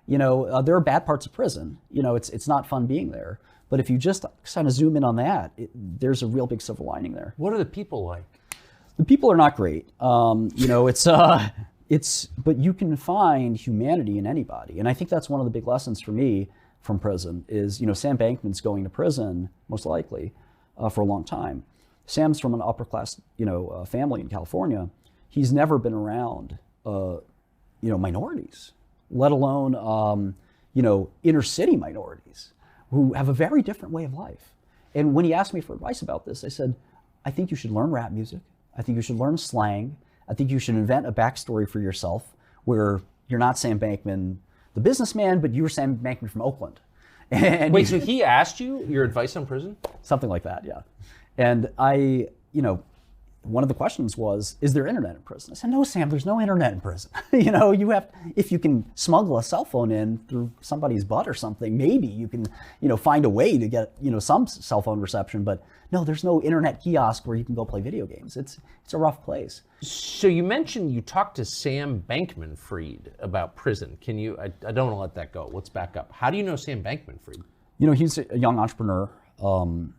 There are bad parts of prison. It's not fun being there. But if you just kind of zoom in on that, there's a real big silver lining there. What are the people like? The people are not great. But you can find humanity in anybody. And I think that's one of the big lessons for me from prison is, Sam Bankman's going to prison, most likely, for a long time. Sam's from an upper class, family in California. He's never been around, minorities, let alone, inner city minorities who have a very different way of life. And when he asked me for advice about this, I said, I think you should learn rap music. I think you should learn slang. I think you should invent a backstory for yourself where you're not Sam Bankman, the businessman, but you're Sam Bankman from Oakland. And wait, so he asked you your advice on prison? Something like that, yeah. And one of the questions was, is there internet in prison? I said, no, Sam, there's no internet in prison. If you can smuggle a cell phone in through somebody's butt or something, maybe you can, find a way to get, some cell phone reception. But no, there's no internet kiosk where you can go play video games. It's a rough place. So you mentioned you talked to Sam Bankman Fried about prison. Can you, I don't want to let that go. Let's back up. How do you know Sam Bankman Fried? He's a young entrepreneur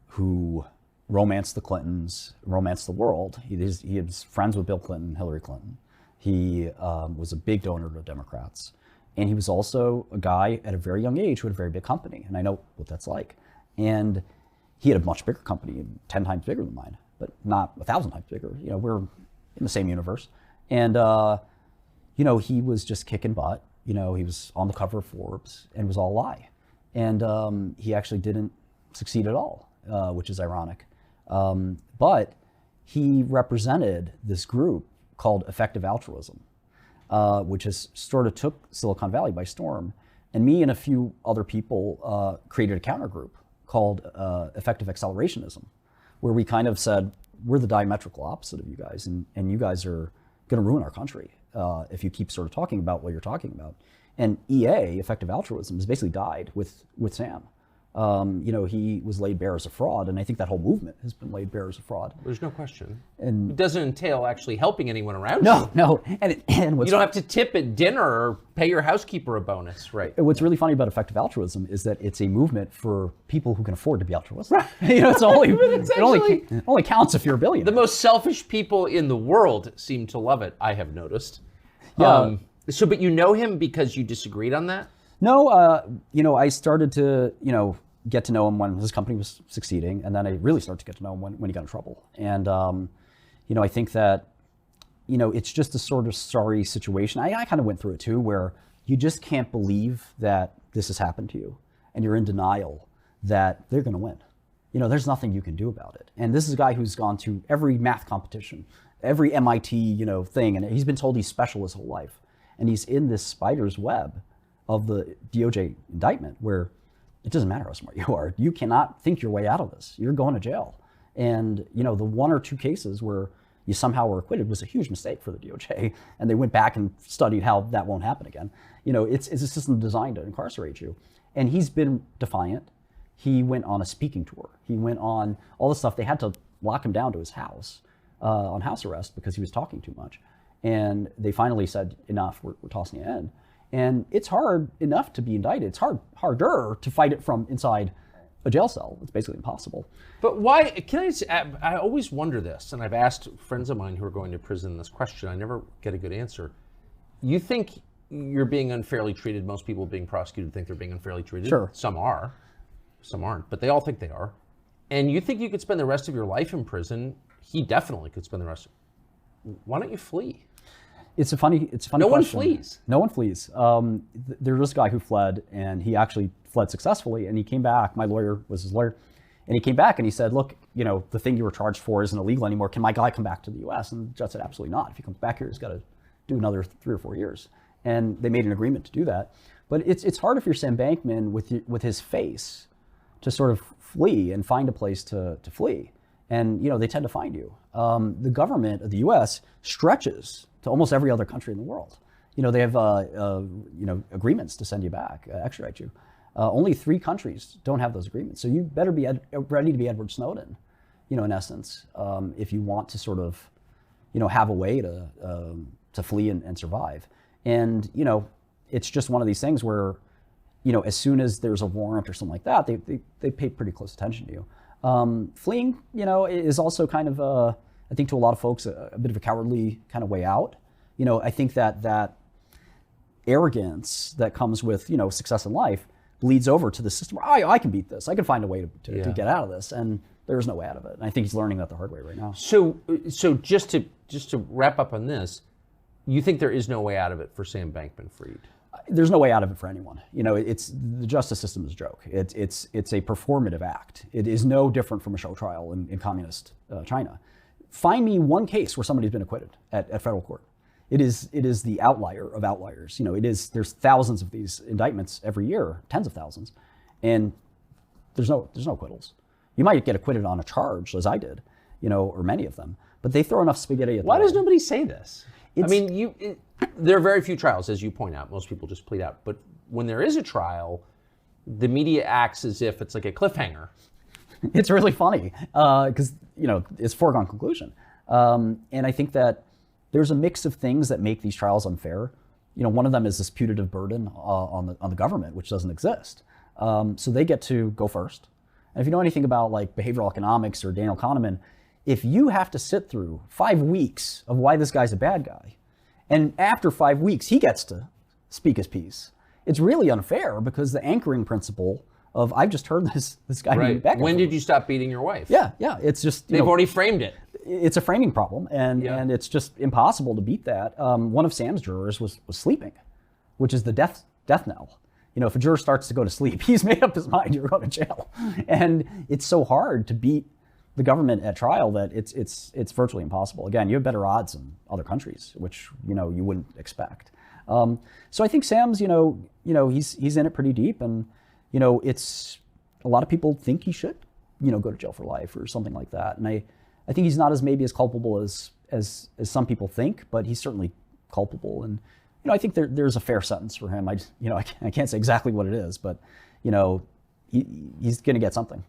who romanced the Clintons, romanced the world. He was friends with Bill Clinton, Hillary Clinton. He was a big donor to Democrats. And he was also a guy at a very young age who had a very big company. And I know what that's like. And he had a much bigger company, 10 times bigger than mine, but not 1,000 times bigger. We're in the same universe. And, he was just kicking butt. He was on the cover of Forbes and it was all a lie. And he actually didn't succeed at all, which is ironic. But he represented this group called Effective Altruism, which has sort of took Silicon Valley by storm. And me and a few other people created a counter group called Effective Accelerationism, where we kind of said, we're the diametrical opposite of you guys, and you guys are going to ruin our country if you keep sort of talking about what you're talking about. And EA, Effective Altruism, has basically died with Sam. He was laid bare as a fraud, and I think that whole movement has been laid bare as a fraud. There's no question. And it doesn't entail actually helping anyone around no, you. No, and you don't have to tip at dinner or pay your housekeeper a bonus, right? What's really funny about effective altruism is that it's a movement for people who can afford to be altruistic. Right. It's only it only counts if you're a billionaire. The most selfish people in the world seem to love it, I have noticed. Yeah. But you know him because you disagreed on that? No, I started to, get to know him when his company was succeeding, and then I really started to get to know him when he got in trouble. And I think that it's just a sort of sorry situation. I kind of went through it too, where you just can't believe that this has happened to you, and you're in denial that they're going to win. There's nothing you can do about it. And this is a guy who's gone to every math competition, every MIT thing, and he's been told he's special his whole life, and he's in this spider's web of the DOJ indictment where it doesn't matter how smart you are. You cannot think your way out of this. You're going to jail. And, the one or two cases where you somehow were acquitted was a huge mistake for the DOJ. And they went back and studied how that won't happen again. It's a system designed to incarcerate you. And he's been defiant. He went on a speaking tour. He went on all this stuff. They had to lock him down to his house on house arrest because he was talking too much. And they finally said, enough, we're tossing you in. And it's hard enough to be indicted. It's harder to fight it from inside a jail cell. It's basically impossible. But why, I always wonder this, and I've asked friends of mine who are going to prison this question. I never get a good answer. You think you're being unfairly treated? Most people being prosecuted think they're being unfairly treated. Sure. Some are, some aren't, but they all think they are. And you think you could spend the rest of your life in prison? He definitely could spend the rest. Why don't you flee? It's a funny question. No one flees. No one flees. There was this guy who fled, and he actually fled successfully, and he came back. My lawyer was his lawyer, and he came back and he said, look, the thing you were charged for isn't illegal anymore. Can my guy come back to the US? And the judge said, absolutely not. If he comes back here, he's got to do another 3 or 4 years. And they made an agreement to do that. But it's hard if you're Sam Bankman with his face to sort of flee and find a place to flee. And they tend to find you. The government of the US stretches to almost every other country in the world. They have agreements to send you back, extradite you. Only 3 countries don't have those agreements. So you better be ready to be Edward Snowden, in essence, if you want to sort of, have a way to flee and survive. And it's just one of these things where, you know, as soon as there's a warrant or something like that, they pay pretty close attention to you. Fleeing, you know, is also kind of, I think to a lot of folks, a bit of a cowardly kind of way out. You know, I think that arrogance that comes with, you know, success in life bleeds over to the system where I can beat this. I can find a way to get out of this. And there's no way out of it. And I think he's learning that the hard way right now. So just to wrap up on this, you think there is no way out of it for Sam Bankman Fried? There's no way out of it for anyone. You know, it's the justice system is a joke. It's a performative act. It is no different from a show trial in communist China. Find me one case where somebody's been acquitted at federal court. It is the outlier of outliers. You know, there's thousands of these indictments every year, tens of thousands, and there's no acquittals. You might get acquitted on a charge, as I did, you know, or many of them, but they throw enough spaghetti at the Why does wall. nobody say this? I mean, there are very few trials, as you point out. Most people just plead out. But when there is a trial, the media acts as if it's like a cliffhanger. It's really funny because, you know, it's foregone conclusion. And I think that there's a mix of things that make these trials unfair. You know, one of them is this putative burden on the government, which doesn't exist. So they get to go first. And if you know anything about like behavioral economics or Daniel Kahneman, if you have to sit through 5 weeks of why this guy's a bad guy, and after 5 weeks he gets to speak his piece, it's really unfair because the anchoring principle of I've just heard this guy being bad. When did you stop beating your wife? Yeah. It's just they've already framed it. It's a framing problem, and it's just impossible to beat that. One of Sam's jurors was sleeping, which is the death knell. You know, if a juror starts to go to sleep, he's made up his mind, you're going to jail. And it's so hard to beat the government at trial that it's virtually impossible. Again, you have better odds in other countries, which, you know, you wouldn't expect. So I think Sam's, you know, he's in it pretty deep, and, you know, it's a lot of people think he should, you know, go to jail for life or something like that. And I think he's not maybe as culpable as some people think, but he's certainly culpable. And, you know, I think there's a fair sentence for him. I can't say exactly what it is, but, you know, he's going to get something.